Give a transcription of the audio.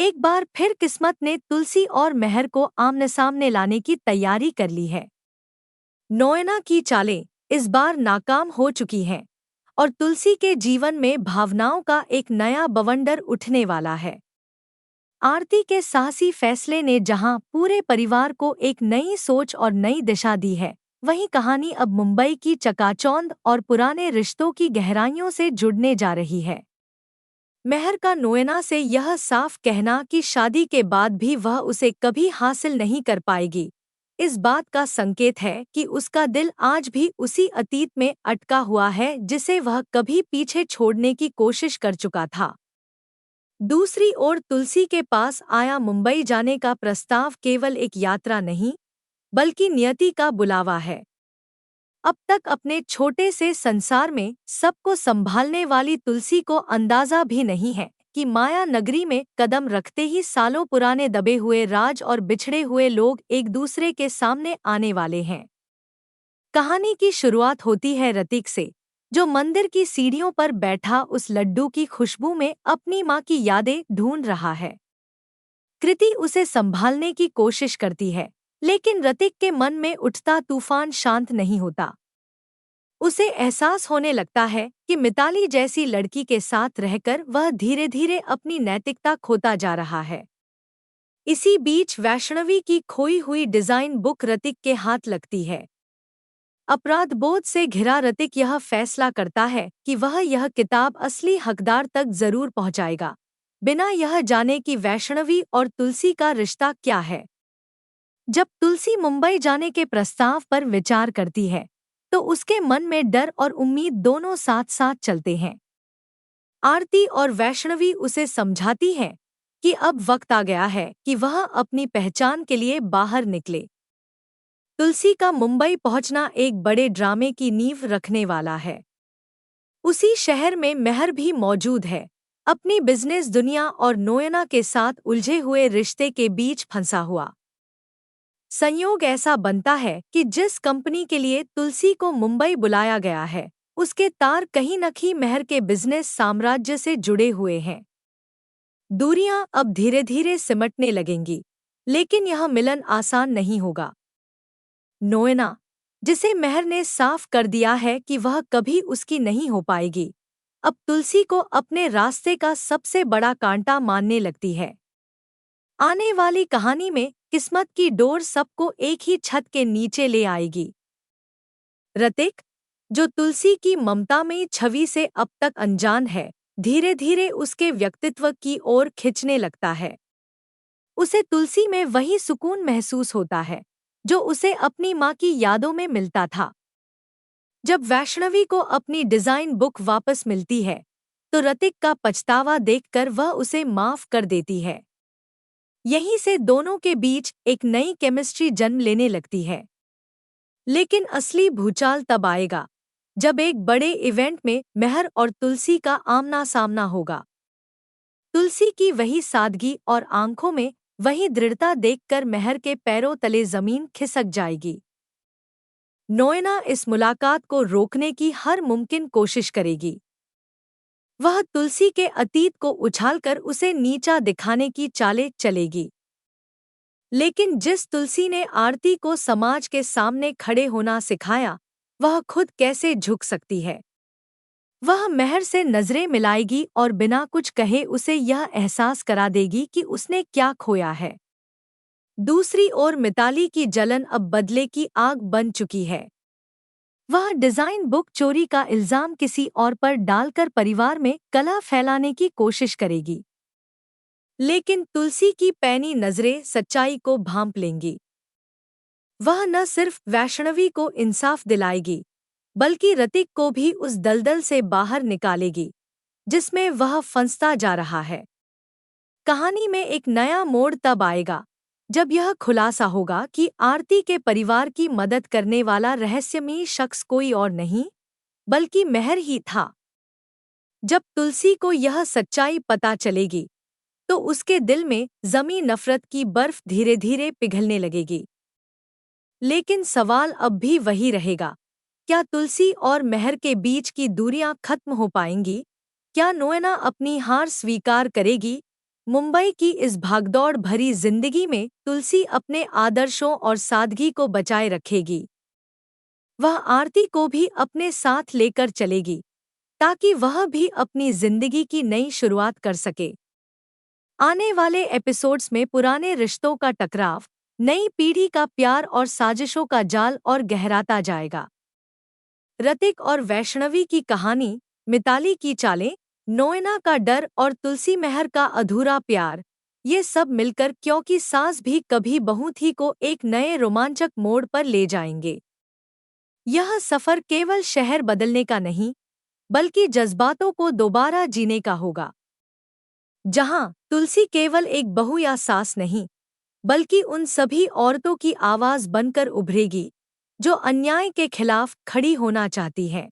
एक बार फिर किस्मत ने तुलसी और मेहर को आमने सामने लाने की तैयारी कर ली है। नोएना की चालें इस बार नाकाम हो चुकी हैं और तुलसी के जीवन में भावनाओं का एक नया बवंडर उठने वाला है। आरती के साहसी फैसले ने जहां पूरे परिवार को एक नई सोच और नई दिशा दी है, वहीं कहानी अब मुंबई की चकाचौंध और पुराने रिश्तों की गहराइयों से जुड़ने जा रही है। मेहर का नोएना से यह साफ कहना कि शादी के बाद भी वह उसे कभी हासिल नहीं कर पाएगी, इस बात का संकेत है कि उसका दिल आज भी उसी अतीत में अटका हुआ है जिसे वह कभी पीछे छोड़ने की कोशिश कर चुका था। दूसरी ओर तुलसी के पास आया मुंबई जाने का प्रस्ताव केवल एक यात्रा नहीं, बल्कि नियति का बुलावा है। अब तक अपने छोटे से संसार में सबको संभालने वाली तुलसी को अंदाजा भी नहीं है कि माया नगरी में कदम रखते ही सालों पुराने दबे हुए राज और बिछड़े हुए लोग एक दूसरे के सामने आने वाले हैं। कहानी की शुरुआत होती है ऋतिक से, जो मंदिर की सीढ़ियों पर बैठा उस लड्डू की खुशबू में अपनी माँ की यादें ढूंढ रहा है। कृति उसे संभालने की कोशिश करती है, लेकिन ऋतिक के मन में उठता तूफान शांत नहीं होता। उसे एहसास होने लगता है कि मिताली जैसी लड़की के साथ रहकर वह धीरे धीरे अपनी नैतिकता खोता जा रहा है। इसी बीच वैष्णवी की खोई हुई डिजाइन बुक ऋतिक के हाथ लगती है। अपराध बोध से घिरा ऋतिक यह फैसला करता है कि वह यह किताब असली हकदार तक जरूर पहुंचाएगा, बिना यह जाने कि वैष्णवी और तुलसी का रिश्ता क्या है। जब तुलसी मुंबई जाने के प्रस्ताव पर विचार करती है, तो उसके मन में डर और उम्मीद दोनों साथ साथ चलते हैं। आरती और वैष्णवी उसे समझाती हैं कि अब वक्त आ गया है कि वह अपनी पहचान के लिए बाहर निकले। तुलसी का मुंबई पहुंचना एक बड़े ड्रामे की नींव रखने वाला है। उसी शहर में मेहर भी मौजूद है, अपनी बिजनेस दुनिया और नोएना के साथ उलझे हुए रिश्ते के बीच फंसा हुआ। संयोग ऐसा बनता है कि जिस कंपनी के लिए तुलसी को मुंबई बुलाया गया है, उसके तार कहीं न कहीं मेहर के बिजनेस साम्राज्य से जुड़े हुए हैं। दूरियां अब धीरे धीरे सिमटने लगेंगी, लेकिन यह मिलन आसान नहीं होगा। नोएना, जिसे मेहर ने साफ कर दिया है कि वह कभी उसकी नहीं हो पाएगी, अब तुलसी को अपने रास्ते का सबसे बड़ा कांटा मानने लगती है। आने वाली कहानी में किस्मत की डोर सबको एक ही छत के नीचे ले आएगी। ऋतिक, जो तुलसी की ममतामयी छवि से अब तक अनजान है, धीरे धीरे उसके व्यक्तित्व की ओर खिंचने लगता है। उसे तुलसी में वही सुकून महसूस होता है जो उसे अपनी माँ की यादों में मिलता था। जब वैष्णवी को अपनी डिजाइन बुक वापस मिलती है, तो ऋतिक का पछतावा देखकर वह उसे माफ कर देती है। यहीं से दोनों के बीच एक नई केमिस्ट्री जन्म लेने लगती है। लेकिन असली भूचाल तब आएगा जब एक बड़े इवेंट में मेहर और तुलसी का आमना सामना होगा। तुलसी की वही सादगी और आंखों में वही दृढ़ता देखकर मेहर के पैरों तले जमीन खिसक जाएगी। नोएना इस मुलाकात को रोकने की हर मुमकिन कोशिश करेगी। वह तुलसी के अतीत को उछालकर उसे नीचा दिखाने की चालें चलेगी। लेकिन जिस तुलसी ने आरती को समाज के सामने खड़े होना सिखाया, वह खुद कैसे झुक सकती है। वह मेहर से नजरें मिलाएगी और बिना कुछ कहे उसे यह एहसास करा देगी कि उसने क्या खोया है। दूसरी ओर मिताली की जलन अब बदले की आग बन चुकी है। वह डिजाइन बुक चोरी का इल्जाम किसी और पर डालकर परिवार में कलह फैलाने की कोशिश करेगी। लेकिन तुलसी की पैनी नजरें सच्चाई को भांप लेंगी। वह न सिर्फ वैष्णवी को इंसाफ दिलाएगी, बल्कि ऋतिक को भी उस दलदल से बाहर निकालेगी जिसमें वह फंसता जा रहा है। कहानी में एक नया मोड़ तब आएगा जब यह खुलासा होगा कि आरती के परिवार की मदद करने वाला रहस्यमयी शख्स कोई और नहीं, बल्कि मेहर ही था। जब तुलसी को यह सच्चाई पता चलेगी, तो उसके दिल में जमी नफरत की बर्फ धीरे धीरे पिघलने लगेगी। लेकिन सवाल अब भी वही रहेगा, क्या तुलसी और मेहर के बीच की दूरियां खत्म हो पाएंगी? क्या नोएना अपनी हार स्वीकार करेगी मुंबई की इस भागदौड़ भरी जिंदगी में तुलसी अपने आदर्शों और सादगी को बचाए रखेगी। वह आरती को भी अपने साथ लेकर चलेगी ताकि वह भी अपनी जिंदगी की नई शुरुआत कर सके। आने वाले एपिसोड्स में पुराने रिश्तों का टकराव, नई पीढ़ी का प्यार और साजिशों का जाल और गहराता जाएगा। ऋतिक और वैष्णवी की कहानी, मिताली की चालें, नोएना का डर और तुलसी मेहर का अधूरा प्यार, ये सब मिलकर क्योंकि सास भी कभी बहू थी को एक नए रोमांचक मोड़ पर ले जाएंगे। यह सफर केवल शहर बदलने का नहीं, बल्कि जज्बातों को दोबारा जीने का होगा, जहां तुलसी केवल एक बहू या सास नहीं, बल्कि उन सभी औरतों की आवाज बनकर उभरेगी जो अन्याय के खिलाफ खड़ी होना चाहती हैं।